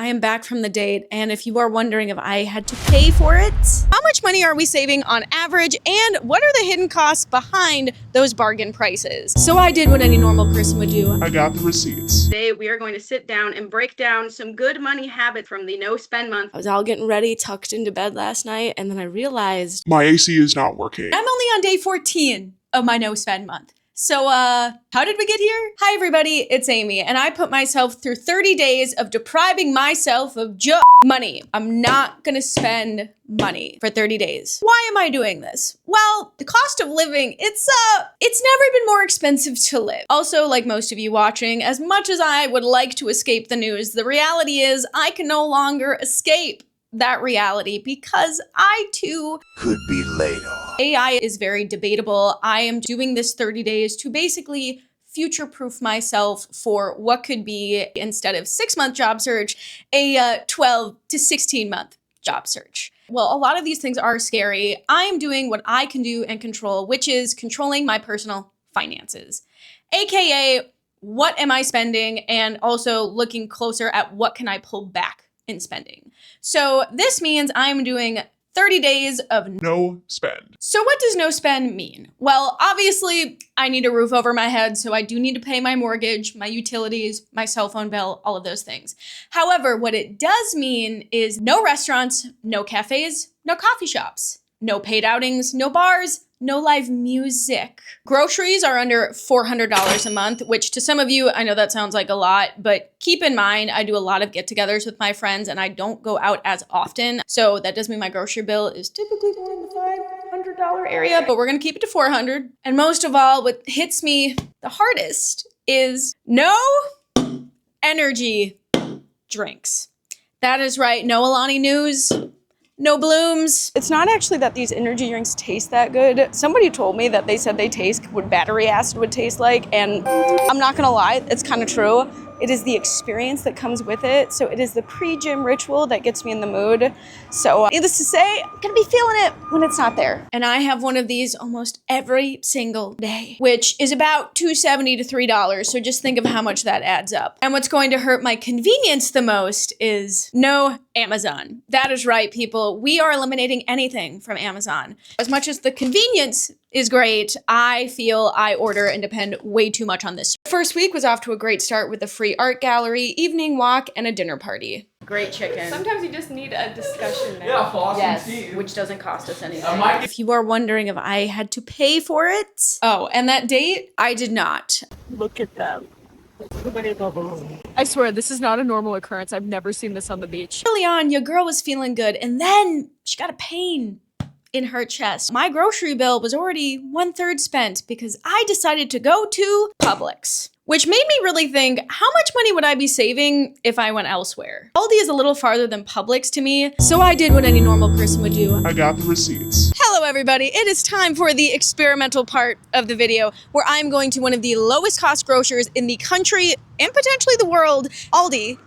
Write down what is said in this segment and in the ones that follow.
I am back from the date, and if you are wondering if I had to pay for it, how much money are we saving on average, and what are the hidden costs behind those bargain prices? So I did what any normal person would do. I got the receipts. Today we are going to sit down and break down some good money habits from the no spend month. I was all getting ready, tucked into bed last night, and then I realized My AC is not working. I'm only on day 14 of my no spend month. So, how did we get here? Hi everybody, it's Amy, and I put myself through 30 days of depriving myself of money. I'm not gonna spend money for 30 days. Why am I doing this? Well, the cost of living, it's never been more expensive to live. Also, like most of you watching, as much as I would like to escape the news, the reality is I can no longer escape that reality because I too could be laid off. AI is very debatable. I am doing this 30 days to basically future-proof myself for what could be, instead of 6-month job search, a 12 to 16-month job search. Well, a lot of these things are scary. I am doing what I can do and control, which is controlling my personal finances, AKA what am I spending, and also looking closer at what can I pull back in spending. So this means I'm doing 30 days of No spend. So what does no spend mean? Well, obviously I need a roof over my head, so I do need to pay my mortgage, my utilities, my cell phone bill, all of those things. However, what it does mean is no restaurants, no cafes, no coffee shops, no paid outings, no bars, no live music. Groceries are under $400 a month, which to some of you, I know that sounds like a lot, but keep in mind, I do a lot of get-togethers with my friends and I don't go out as often. So that does mean my grocery bill is typically more in the $500 area, but we're gonna keep it to 400. And most of all, what hits me the hardest is no energy drinks. That is right, no Alani News, no Blooms. It's not actually that these energy drinks taste that good. Somebody told me that they said they taste what battery acid would taste like, and I'm not gonna lie, it's kind of true. It is the experience that comes with it. So it is the pre-gym ritual that gets me in the mood. So needless to say, I'm gonna be feeling it when it's not there. And I have one of these almost every single day, which is about $2.70 to $3. So just think of how much that adds up. And what's going to hurt my convenience the most is no Amazon. That is right, people. We are eliminating anything from Amazon. As much as the convenience is great, I feel I order and depend way too much on this. First week was off to a great start with a free art gallery, evening walk, and a dinner party. Great chicken. Sometimes you just need a discussion now. Yeah, floss Yes, and tea. which doesn't cost us anything. might- If you are wondering if I had to pay for it, oh, and that date, I did not. Look at them. I swear, this is not a normal occurrence. I've never seen this on the beach. Early on, your girl was feeling good, and then she got a pain in her chest. My grocery bill was already 1/3 spent because I decided to go to Publix, which made me really think, how much money would I be saving if I went elsewhere? Aldi is a little farther than Publix to me, so I did what any normal person would do. I got the receipts. Hello everybody, it is time for the experimental part of the video where I'm going to one of the lowest cost grocers in the country and potentially the world, Aldi,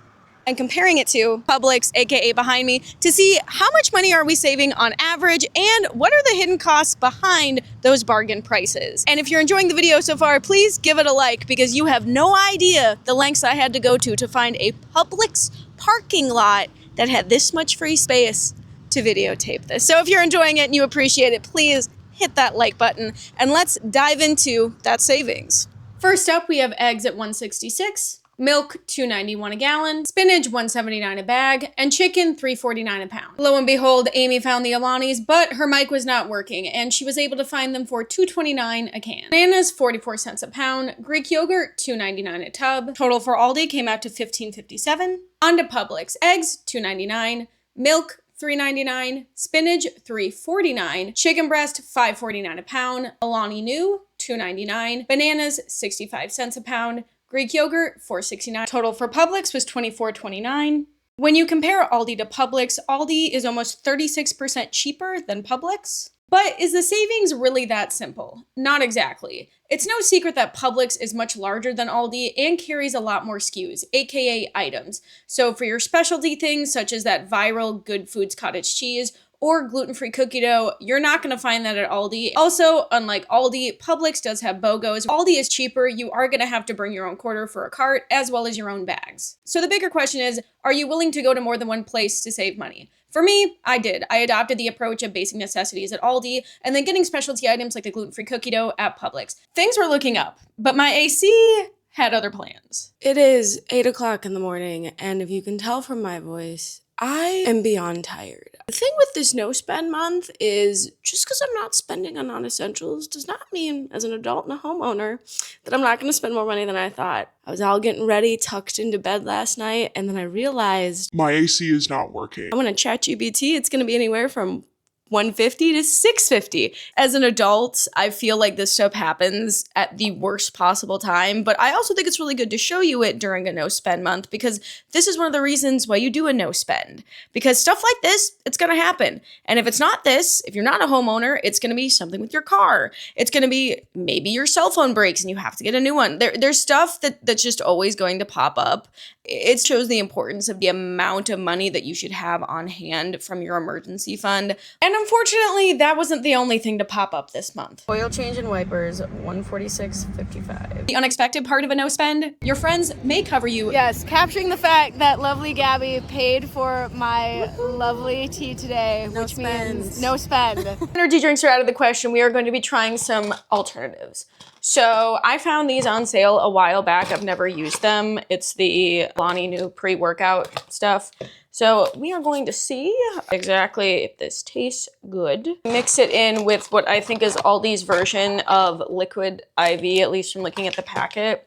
and comparing it to Publix, aka behind me, to see how much money are we saving on average and what are the hidden costs behind those bargain prices. And if you're enjoying the video so far, please give it a like because you have no idea the lengths I had to go to find a Publix parking lot that had this much free space to videotape this. So if you're enjoying it and you appreciate it, please hit that like button and let's dive into that savings. First up, we have eggs at $1.66. Milk, $2.91 a gallon, spinach, $1.79 a bag, and chicken, $3.49 a pound. Lo and behold, Amy found the Alanis, but her mic was not working, and she was able to find them for $2.29 a can. Bananas, 44 cents a pound. Greek yogurt, $2.99 a tub. Total for Aldi came out to $15.57. On to Publix. Eggs, $2.99. Milk, $3.99. Spinach, $3.49. Chicken breast, $5.49 a pound. Alani New, $2.99. Bananas, 65 cents a pound. Greek yogurt, $4.69. Total for Publix was $24.29. When you compare Aldi to Publix, Aldi is almost 36% cheaper than Publix. But is the savings really that simple? Not exactly. It's no secret that Publix is much larger than Aldi and carries a lot more SKUs, aka items. So for your specialty things, such as that viral Good Foods cottage cheese, or gluten-free cookie dough. You're not going to find that at Aldi. Also, unlike Aldi, Publix does have BOGOs. Aldi is cheaper. You are going to have to bring your own quarter for a cart as well as your own bags. So the bigger question is, are you willing to go to more than one place to save money? For me, I did. I adopted the approach of basic necessities at Aldi and then getting specialty items like the gluten-free cookie dough at Publix. Things were looking up, but my AC had other plans. It is 8 o'clock in the morning, and if you can tell from my voice, I am beyond tired. The thing with this no spend month is just because I'm not spending on non-essentials does not mean, as an adult and a homeowner, that I'm not going to spend more money than I thought. I was all getting ready, tucked into bed last night, and then I realized My AC is not working. I'm going to ChatGPT. It's going to be anywhere from $150 to $650. As an adult, I feel like this stuff happens at the worst possible time, but I also think it's really good to show you it during a no spend month because this is one of the reasons why you do a no spend. Because stuff like this, it's going to happen. And if it's not this, if you're not a homeowner, it's going to be something with your car. It's going to be maybe your cell phone breaks and you have to get a new one. There's stuff that's just always going to pop up. It shows the importance of the amount of money that you should have on hand from your emergency fund. And unfortunately, that wasn't the only thing to pop up this month. Oil change and wipers, $146.55. The unexpected part of a no spend, your friends may cover you. Yes, capturing the fact that lovely Gabby paid for my lovely tea today, which means no spend. Energy drinks are out of the question. We are going to be trying some alternatives. So I found these on sale a while back. I've never used them. It's the Lonnie new pre-workout stuff. So we are going to see exactly if this tastes good. Mix it in with what I think is Aldi's version of liquid IV, at least from looking at the packet.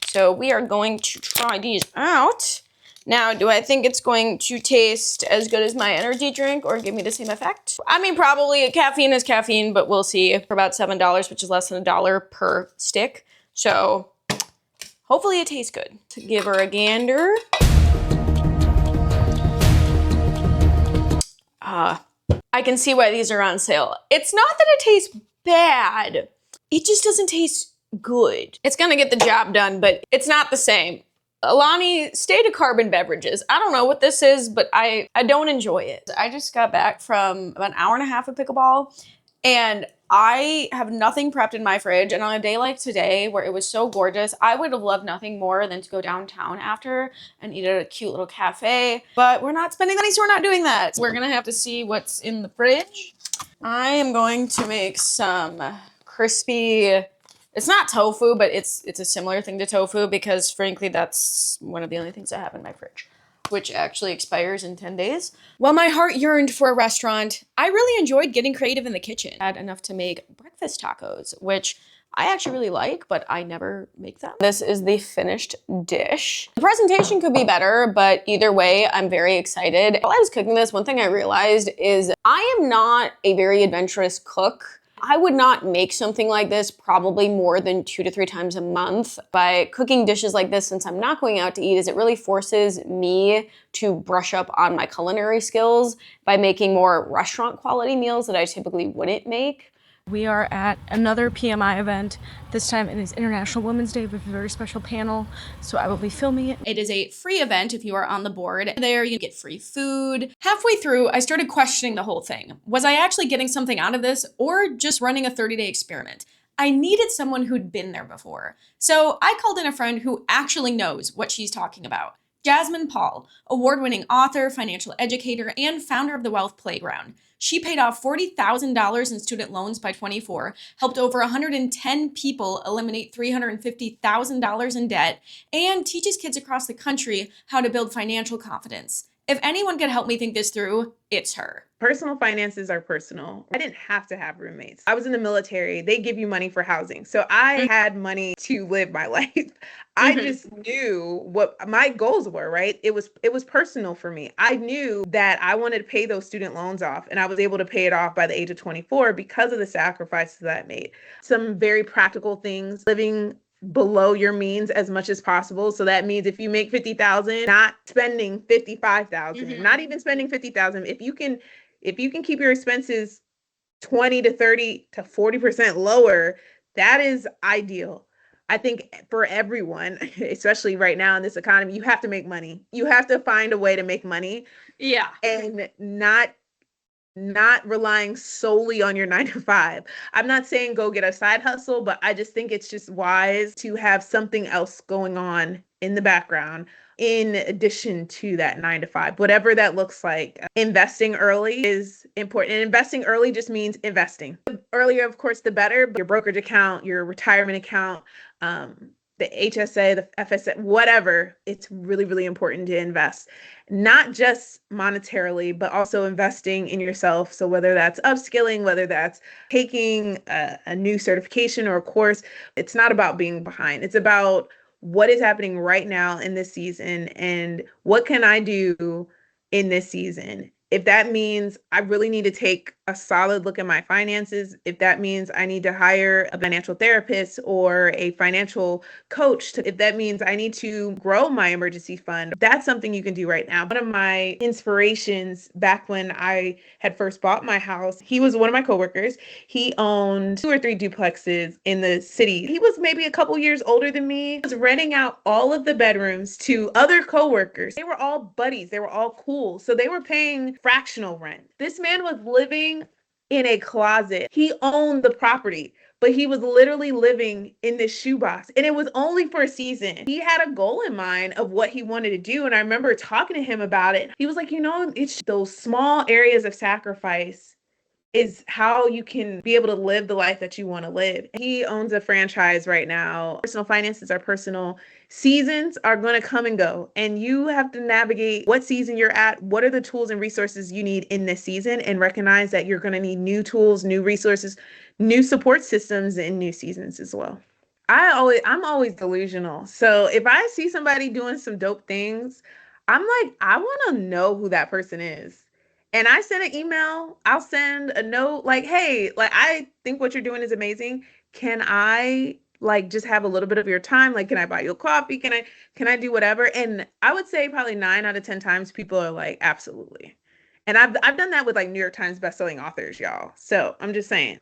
So we are going to try these out. Now, do I think it's going to taste as good as my energy drink or give me the same effect? I mean, probably caffeine is caffeine, but we'll see. For about $7, which is less than $1 per stick. So hopefully it tastes good. To give her a gander. I can see why these are on sale. It's not that it tastes bad. It just doesn't taste good. It's gonna get the job done, but it's not the same. Alani, stay to carbon beverages. I don't know what this is, but I don't enjoy it. I just got back from about an hour and a half of pickleball, and I have nothing prepped in my fridge. And on a day like today, where it was so gorgeous, I would have loved nothing more than to go downtown after and eat at a cute little cafe. But we're not spending money, so we're not doing that. We're gonna have to see what's in the fridge. I am going to make some crispy. It's not tofu, but it's a similar thing to tofu because frankly, that's one of the only things I have in my fridge, which actually expires in 10 days. While my heart yearned for a restaurant, I really enjoyed getting creative in the kitchen. I had enough to make breakfast tacos, which I actually really like, but I never make them. This is the finished dish. The presentation could be better, but either way, I'm very excited. While I was cooking this, one thing I realized is I am not a very adventurous cook. I would not make something like this probably more than 2 to 3 times a month. By cooking dishes like this, since I'm not going out to eat, is it really forces me to brush up on my culinary skills by making more restaurant quality meals that I typically wouldn't make. We are at another PMI event. This time it is International Women's Day with a very special panel, so I will be filming it. It is a free event if you are on the board. There you get free food. Halfway through, I started questioning the whole thing. Was I actually getting something out of this or just running a 30-day experiment? I needed someone who'd been there before. So I called in a friend who actually knows what she's talking about. Jasmine Paul, award-winning author, financial educator, and founder of the Wealth Playground. She paid off $40,000 in student loans by 24, helped over 110 people eliminate $350,000 in debt, and teaches kids across the country how to build financial confidence. If anyone could help me think this through, it's her. Personal finances are personal. I didn't have to have roommates. I was in the military. They give you money for housing. So I had money to live my life. I just knew what my goals were, right? It was personal for me. I knew that I wanted to pay those student loans off, and I was able to pay it off by the age of 24 because of the sacrifices that I made. Some very practical things, living below your means as much as possible. So that means if you make 50,000, not spending 55,000, not even spending 50,000. If you can keep your expenses 20 to 30 to 40% lower, that is ideal. I think for everyone, especially right now in this economy, you have to make money. You have to find a way to make money. Yeah. And not not relying solely on your 9 to 5. I'm not saying go get a side hustle, but I just think it's just wise to have something else going on in the background in addition to that 9 to 5, whatever that looks like. Investing early is important. And investing early just means investing. The earlier, of course, the better. Your brokerage account, your retirement account, the HSA, the FSA, whatever, it's really, really important to invest, not just monetarily, but also investing in yourself. So whether that's upskilling, whether that's taking a new certification or a course, it's not about being behind. It's about what is happening right now in this season and what can I do in this season. If that means I really need to take a solid look at my finances, if that means I need to hire a financial therapist or a financial coach, if that means I need to grow my emergency fund, that's something you can do right now. One of my inspirations back when I had first bought my house, he was one of my coworkers. He owned 2 or 3 duplexes in the city. He was maybe a couple years older than me. He was renting out all of the bedrooms to other coworkers. They were all buddies. They were all cool. So they were paying fractional rent. This man was living in a closet. He owned the property, but he was literally living in this shoebox. And it was only for a season. He had a goal in mind of what he wanted to do. And I remember talking to him about it. He was like, it's those small areas of sacrifice is how you can be able to live the life that you want to live. He owns a franchise right now. Personal finances are personal. Seasons are going to come and go, and you have to navigate what season you're at. What are the tools and resources you need in this season, and recognize that you're going to need new tools, new resources, new support systems in new seasons as well. I'm always delusional. So if I see somebody doing some dope things, I'm like, I want to know who that person is. And I send an email, I'll send a note like, hey, like, I think what you're doing is amazing. Can I just have a little bit of your time? Like, can I buy you a coffee? Can I do whatever? And I would say probably 9 out of 10 times people are like, absolutely. And I've done that with like New York Times bestselling authors, y'all. So I'm just saying,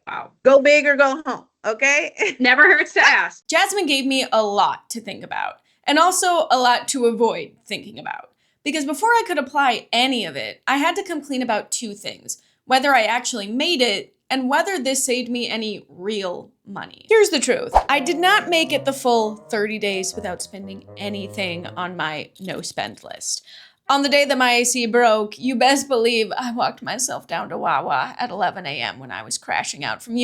wow, go big or go home. Okay. Never hurts to ask. Jasmine gave me a lot to think about, and also a lot to avoid thinking about. Because before I could apply any of it, I had to come clean about 2 things: whether I actually made it and whether this saved me any real money. Here's the truth. I did not make it the full 30 days without spending anything on my no spend list. On the day that my AC broke, you best believe I walked myself down to Wawa at 11 a.m. when I was crashing out from,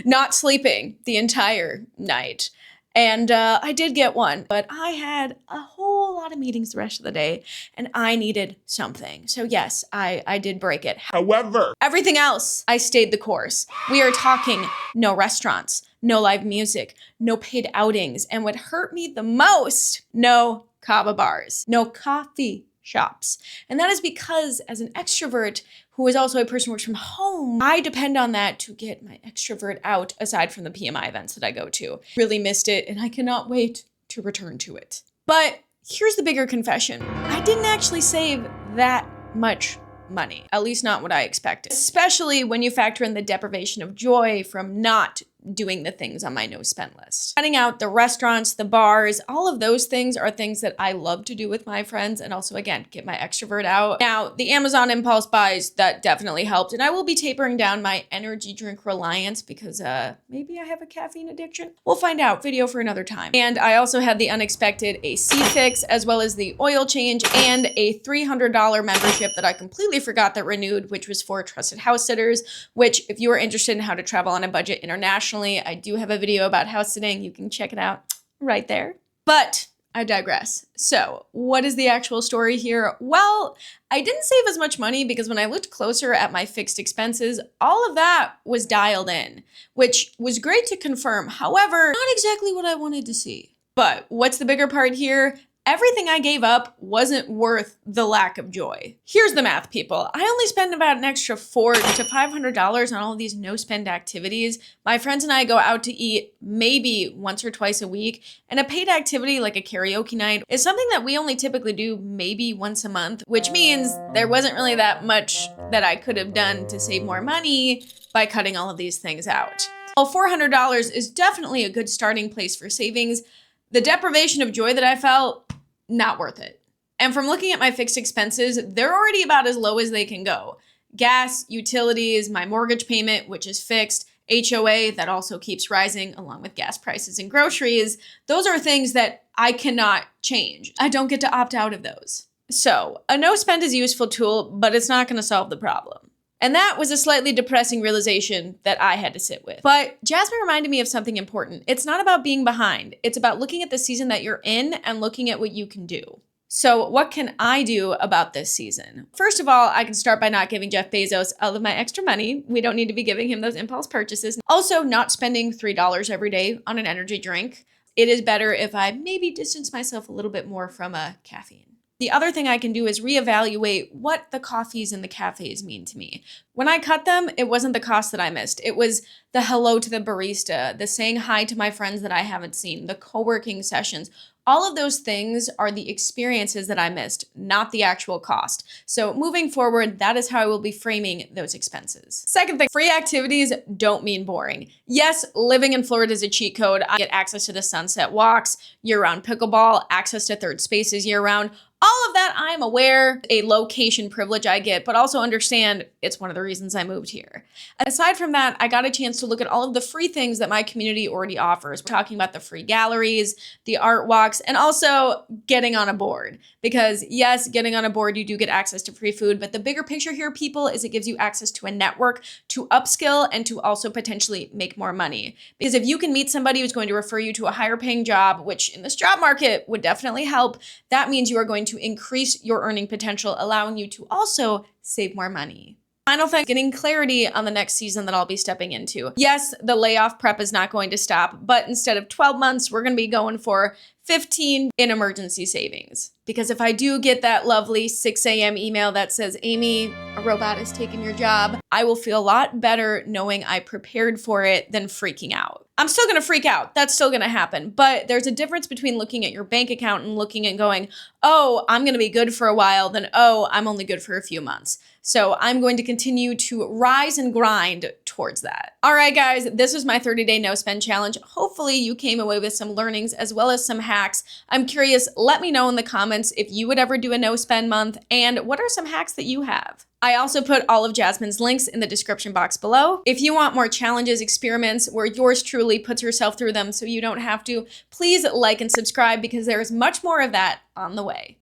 not sleeping the entire night. And I did get one, but I had a whole lot of meetings the rest of the day, and I needed something. So yes, I did break it. However, Everything else, I stayed the course. We are talking no restaurants, no live music, no paid outings, and what hurt me the most, no kava bars, no coffee shops. And that is because as an extrovert who is also a person who works from home, I depend on that to get my extrovert out, aside from the PMI events that I go to. Really missed it, and I cannot wait to return to it. But here's the bigger confession. I didn't actually save that much money, at least not what I expected, especially when you factor in the deprivation of joy from not doing the things on my no spend list. Cutting out the restaurants, the bars, all of those things are things that I love to do with my friends, and also, again, get my extrovert out. Now, the Amazon impulse buys, that definitely helped, and I will be tapering down my energy drink reliance because maybe I have a caffeine addiction. We'll find out. Video for another time. And I also had the unexpected AC fix, as well as the oil change, and a $300 membership that I completely forgot that renewed, which was for trusted house sitters, which, if you are interested in how to travel on a budget internationally, I do have a video about house sitting. You can check it out right there. But I digress. So what is the actual story here? Well, I didn't save as much money because when I looked closer at my fixed expenses, all of that was dialed in, which was great to confirm. However, not exactly what I wanted to see. But what's the bigger part here? Everything I gave up wasn't worth the lack of joy. Here's the math, people. I only spend about an extra $400 to $500 on all of these no-spend activities. My friends and I go out to eat maybe once or twice a week, and a paid activity like a karaoke night is something that we only typically do maybe once a month, which means there wasn't really that much that I could have done to save more money by cutting all of these things out. While $400 is definitely a good starting place for savings, the deprivation of joy that I felt, not worth it. And from looking at my fixed expenses, they're already about as low as they can go. gas, utilities, my mortgage payment, which is fixed, HOA that also keeps rising along with gas prices and groceries. Those are things that I cannot change. I don't get to opt out of those. So a no spend is a useful tool, but it's not going to solve the problem. And that was a slightly depressing realization that I had to sit with. But Jasmine reminded me of something important. It's not about being behind. It's about looking at the season that you're in and looking at what you can do. So what can I do about this season? First of all, I can start by not giving Jeff Bezos all of my extra money. We don't need to be giving him those impulse purchases. Also, not spending $3 every day on an energy drink. It is better if I maybe distance myself a little bit more from caffeine. The other thing I can do is reevaluate what the coffees and the cafes mean to me. When I cut them, it wasn't the cost that I missed. It was the hello to the barista, the saying hi to my friends that I haven't seen, the co-working sessions. All of those things are the experiences that I missed, not the actual cost. So moving forward, that is how I will be framing those expenses. Second thing, free activities don't mean boring. Yes, living in Florida is a cheat code. I get access to the sunset walks, year-round pickleball, access to third spaces year-round. All of that, I'm aware, a location privilege I get, but also understand it's one of the reasons I moved here. Aside from that, I got a chance to look at all of the free things that my community already offers. We're talking about the free galleries, the art walks, and also getting on a board. Because yes, getting on a board, you do get access to free food, but the bigger picture here, people, is it gives you access to a network to upskill and to also potentially make more money. Because if you can meet somebody who's going to refer you to a higher paying job, which in this job market would definitely help, that means you are going to increase your earning potential, allowing you to also save more money. Final thing, getting clarity on the next season that I'll be stepping into. Yes, the layoff prep is not going to stop, but instead of 12 months, we're going to be going for 15 in emergency savings. Because if I do get that lovely 6 a.m. email that says, Amy, a robot has taken your job, I will feel a lot better knowing I prepared for it than freaking out. I'm still going to freak out. That's still going to happen. But there's a difference between looking at your bank account and looking and going, oh, I'm going to be good for a while, than, oh, I'm only good for a few months. So I'm going to continue to rise and grind towards that. All right, guys, this was my 30-day no spend challenge. Hopefully you came away with some learnings as well as some hacks. I'm curious, let me know in the comments if you would ever do a no spend month and what are some hacks that you have. I also put all of Jasmine's links in the description box below. If you want more challenges, experiments where yours truly puts herself through them so you don't have to, please like and subscribe because there is much more of that on the way.